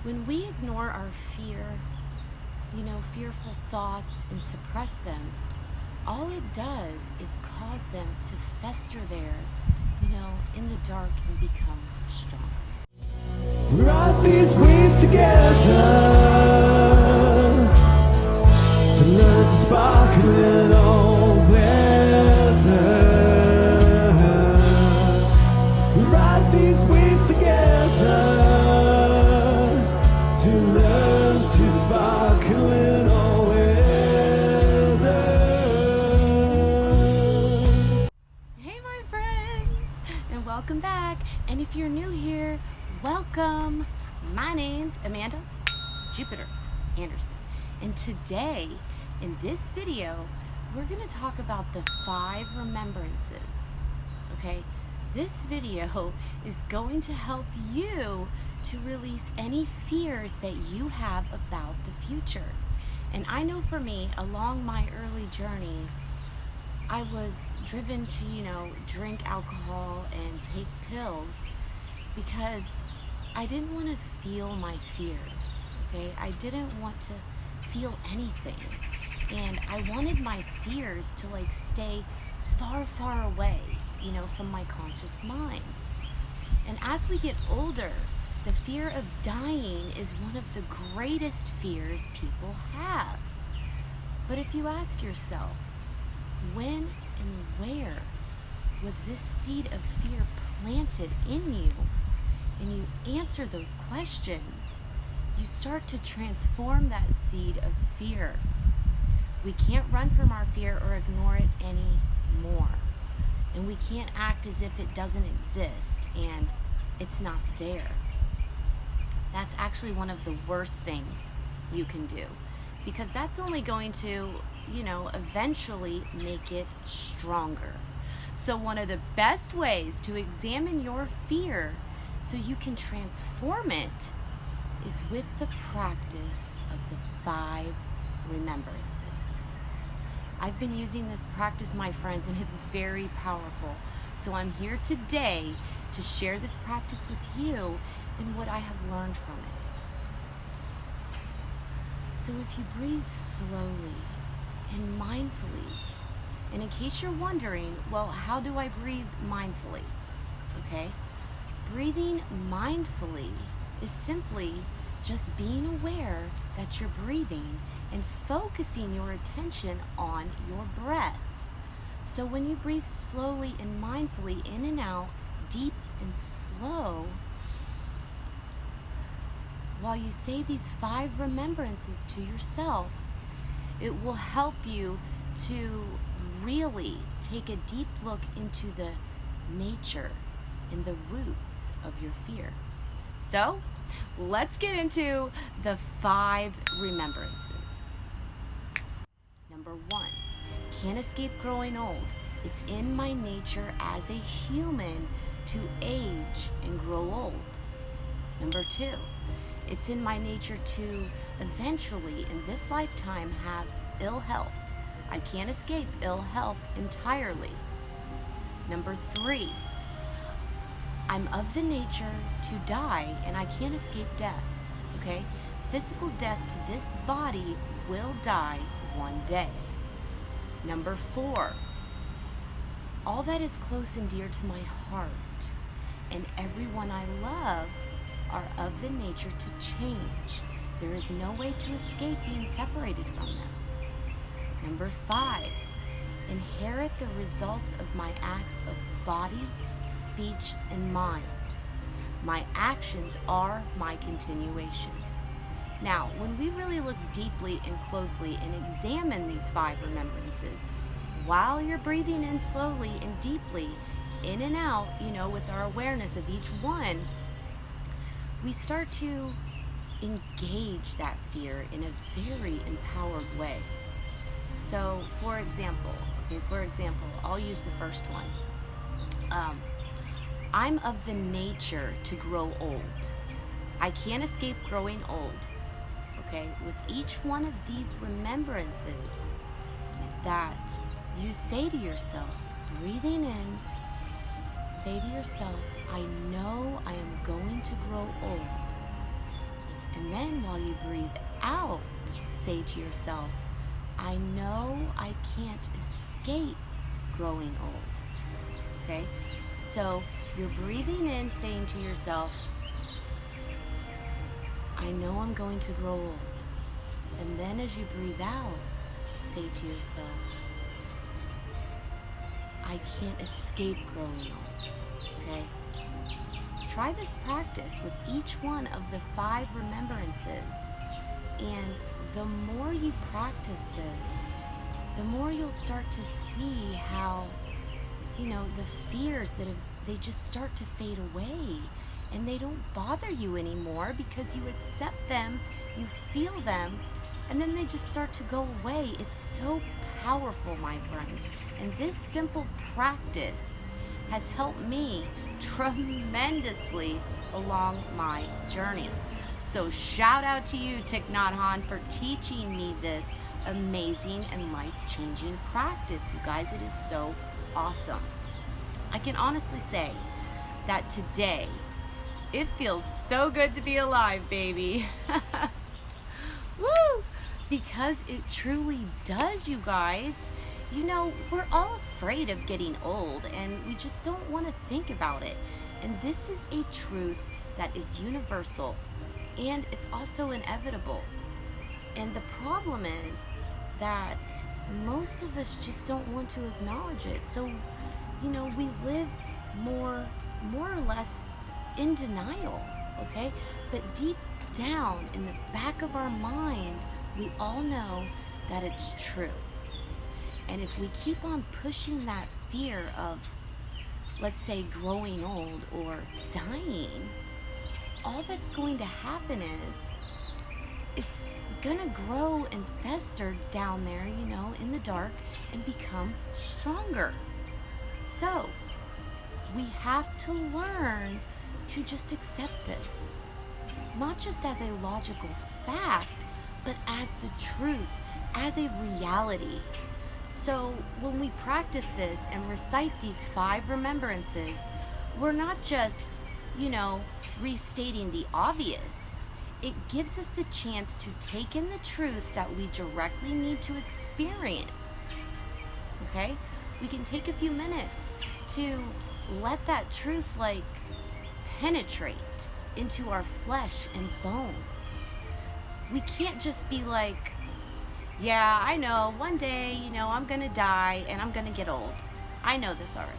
When we ignore our fear, fearful thoughts and suppress them, all it does is cause them to fester there, in the dark and become stronger. Ride these waves together to learn to sparkle in all weather. Ride these waves together to learn to sparkle in all weather. Hey my friends, and welcome back. And if you're new here, welcome. My name's Amanda Jupiter Anderson. And today, in this video, we're going to talk about the 5 remembrances. Okay? This video is going to help you to release any fears that you have about the future. And I know for me, along my early journey, I was driven to, drink alcohol and take pills because I didn't want to feel my fears, okay? I didn't want to feel anything. And I wanted my fears to stay far, far away, from my conscious mind. And as we get older, the fear of dying is one of the greatest fears people have. But if you ask yourself, when and where was this seed of fear planted in you, and you answer those questions, you start to transform that seed of fear. We can't run from our fear or ignore it anymore. And we can't act as if it doesn't exist and it's not there. That's actually one of the worst things you can do, because that's only going to, eventually make it stronger. So one of the best ways to examine your fear so you can transform it is with the practice of the 5 remembrances. I've been using this practice, my friends, and it's very powerful. So I'm here today to share this practice with you and what I have learned from it. So if you breathe slowly and mindfully, and in case you're wondering, well, how do I breathe mindfully? Okay? Breathing mindfully is simply just being aware that you're breathing and focusing your attention on your breath. So when you breathe slowly and mindfully in and out, deep and slow, while you say these 5 remembrances to yourself, it will help you to really take a deep look into the nature and the roots of your fear. So, let's get into the 5 remembrances. Number 1, can't escape growing old. It's in my nature as a human to age and grow old. Number 2, it's in my nature to eventually, in this lifetime, have ill health. I can't escape ill health entirely. Number 3, I'm of the nature to die, and I can't escape death, okay? Physical death to this body will die one day. Number 4, all that is close and dear to my heart and everyone I love are of the nature to change. There is no way to escape being separated from them. Number 5, inherit the results of my acts of body, speech, and mind. My actions are my continuation. Now, when we really look deeply and closely and examine these 5 remembrances, while you're breathing in slowly and deeply, in and out, with our awareness of each one, we start to engage that fear in a very empowered way. So, for example, I'll use the first one. I'm of the nature to grow old. I can't escape growing old. Okay, with each one of these remembrances that you say to yourself, breathing in, say to yourself, I know I am going to grow old. And then while you breathe out, say to yourself, I know I can't escape growing old. Okay? So you're breathing in, saying to yourself, I know I'm going to grow old. And then as you breathe out, say to yourself, I can't escape growing old. Okay? Try this practice with each one of the 5 remembrances. And the more you practice this, the more you'll start to see how, the fears they just start to fade away. And they don't bother you anymore because you accept them, you feel them, and then they just start to go away. It's so powerful, my friends. And this simple practice has helped me tremendously along my journey. So shout out to you, Thich Nhat Hanh, for teaching me this amazing and life-changing practice. You guys, it is so awesome. I can honestly say that today, it feels so good to be alive, baby. Woo! Because it truly does, you guys. We're all afraid of getting old, and we just don't want to think about it. And this is a truth that is universal, and it's also inevitable. And the problem is that most of us just don't want to acknowledge it. So, we live more or less in denial, okay? But deep down in the back of our mind, we all know that it's true. And if we keep on pushing that fear of, let's say, growing old or dying, all that's going to happen is it's gonna grow and fester down there, in the dark, and become stronger. So we have to learn to just accept this, not just as a logical fact, but as the truth, as a reality. So when we practice this and recite these 5 remembrances, we're not just, restating the obvious. It gives us the chance to take in the truth that we directly need to experience. Okay? We can take a few minutes to let that truth penetrate into our flesh and bones. We can't just be like, yeah, I know, one day, I'm gonna die and I'm gonna get old. I know this already.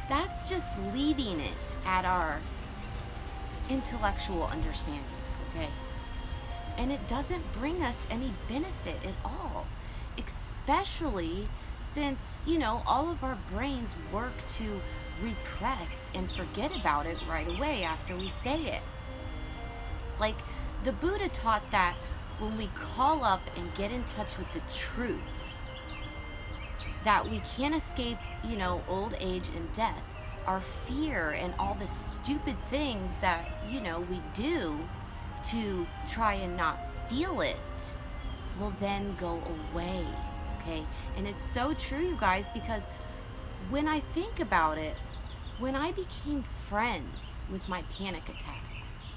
That's just leaving it at our intellectual understanding, okay? And it doesn't bring us any benefit at all, especially since, all of our brains work to repress and forget about it right away after we say it. The Buddha taught that when we call up and get in touch with the truth, that we can't escape, old age and death. Our fear and all the stupid things that, we do to try and not feel it will then go away, okay? And it's so true, you guys, because when I think about it, when I became friends with my panic attacks,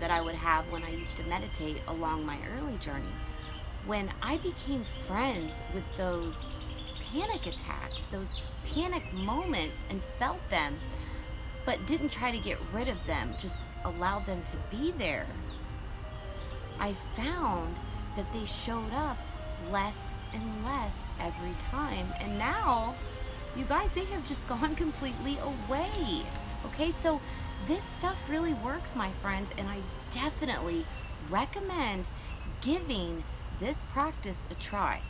that I would have when I used to meditate along my early journey, when I became friends with those panic attacks, those panic moments, and felt them, but didn't try to get rid of them, just allowed them to be there, I found that they showed up less and less every time. And now, you guys, they have just gone completely away. Okay, so this stuff really works, my friends, and I definitely recommend giving this practice a try.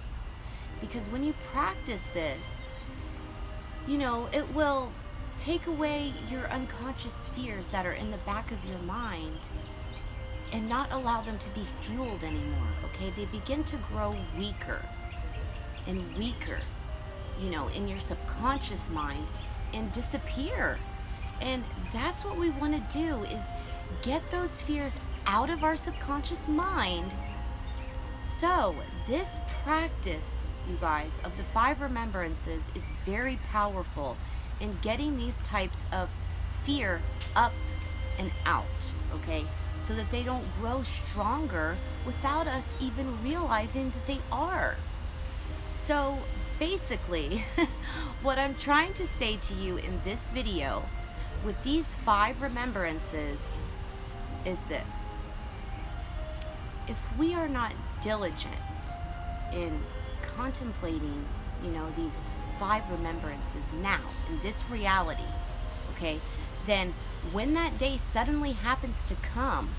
Because when you practice this, it will take away your unconscious fears that are in the back of your mind and not allow them to be fueled anymore, okay? They begin to grow weaker and weaker, in your subconscious mind, and disappear. And that's what we want to do, is get those fears out of our subconscious mind. So this practice, you guys, of the 5 remembrances is very powerful in getting these types of fear up and out, okay? so that they don't grow stronger without us even realizing that they are. So basically, what I'm trying to say to you in this video with these 5 remembrances is this. If we are not diligent in contemplating, these 5 remembrances now, in this reality, okay, then when that day suddenly happens to come,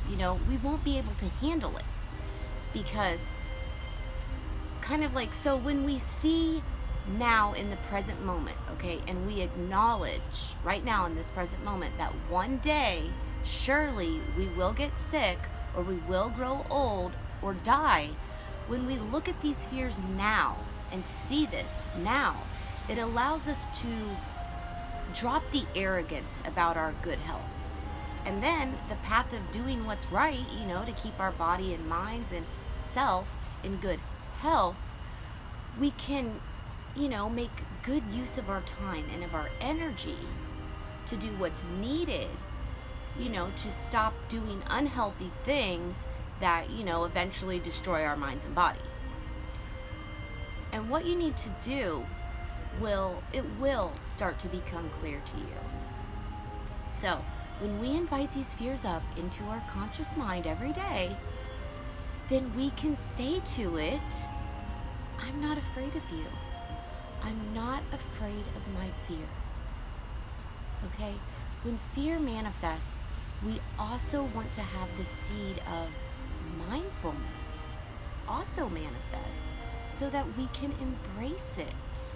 we won't be able to handle it. Because kind of like, so when we see now in the present moment, okay, and we acknowledge right now in this present moment that one day, surely we will get sick, or we will grow old or die. When we look at these fears now and see this now, it allows us to drop the arrogance about our good health. And then the path of doing what's right, to keep our body and minds and self in good health, we can, make good use of our time and of our energy to do what's needed, to stop doing unhealthy things that, eventually destroy our minds and body. And what you need to do will start to become clear to you. So when we invite these fears up into our conscious mind every day, then we can say to it, I'm not afraid of you. I'm not afraid of my fear. Okay? When fear manifests, we also want to have the seed of mindfulness also manifest so that we can embrace it.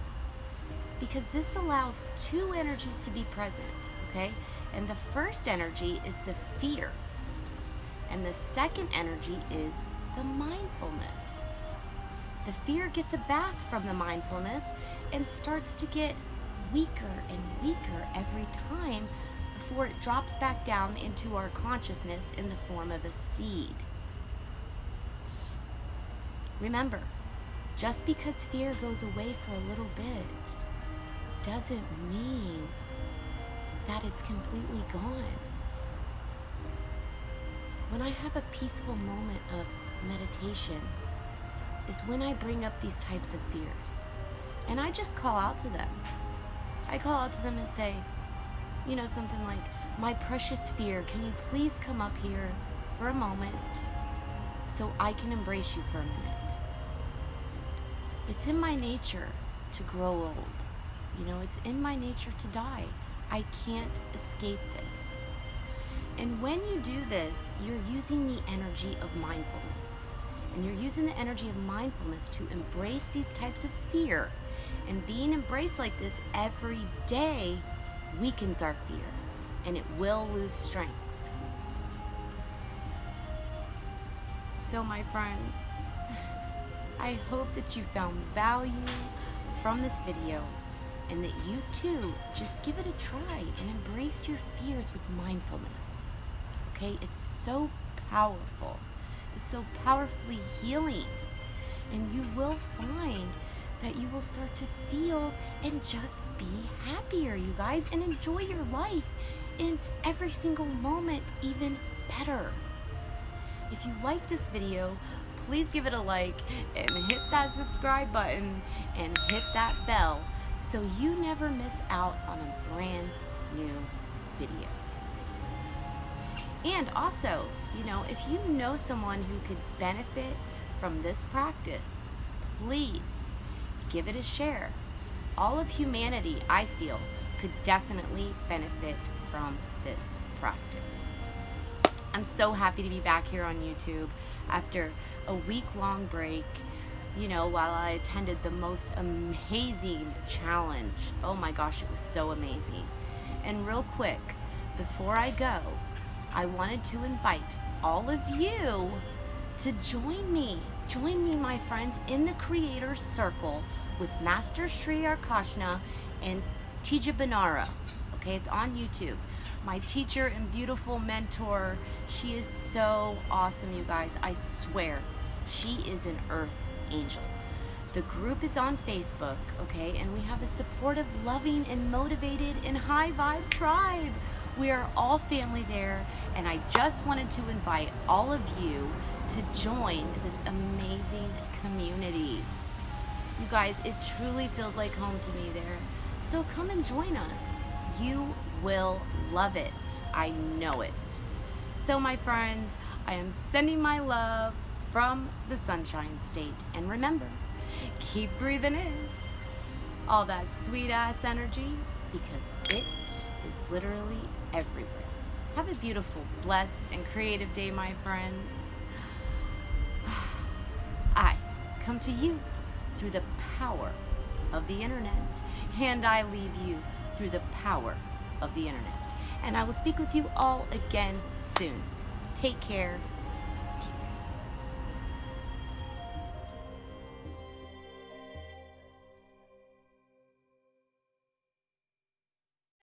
Because this allows 2 energies to be present, okay? And the first energy is the fear. And the second energy is the mindfulness. The fear gets a bath from the mindfulness and starts to get weaker and weaker every time before it drops back down into our consciousness in the form of a seed. Remember, just because fear goes away for a little bit doesn't mean that it's completely gone. When I have a peaceful moment of meditation is when I bring up these types of fears. And I just call out to them. I call out to them and say, something like, my precious fear, can you please come up here for a moment so I can embrace you for a minute? It's in my nature to grow old. It's in my nature to die. I can't escape this. And when you do this, you're using the energy of mindfulness. And you're using the energy of mindfulness to embrace these types of fear. And being embraced like this every day weakens our fear, and it will lose strength. So my friends, I hope that you found value from this video, and that you too just give it a try and embrace your fears with mindfulness. Okay, it's so powerful. It's so powerfully healing, and you will find that you will start to feel and just be happier, you guys, and enjoy your life in every single moment even better. If you like this video, please give it a like and hit that subscribe button and hit that bell so you never miss out on a brand new video. And also, if you know someone who could benefit from this practice, please give it a share. All of humanity, I feel, could definitely benefit from this practice. I'm so happy to be back here on YouTube after a week-long break, while I attended the most amazing challenge. Oh my gosh, it was so amazing. And real quick, before I go, I wanted to invite all of you to join me. Join me, my friends, in the Creator's Circle with Master Sri Arkashna and Tija Banara. Okay, it's on YouTube. My teacher and beautiful mentor. She is so awesome, you guys. I swear, she is an earth angel. The group is on Facebook, okay, and we have a supportive, loving, and motivated and high vibe tribe We are all family there, and I just wanted to invite all of you to join this amazing community. You guys, it truly feels like home to me there. So come and join us. You will love it. I know it. So my friends, I am sending my love from the Sunshine State. And remember, keep breathing in all that sweet ass energy, because it is literally everywhere. Have a beautiful, blessed, and creative day, my friends. I come to you through the power of the internet, and I leave you through the power of the internet. And I will speak with you all again soon. Take care.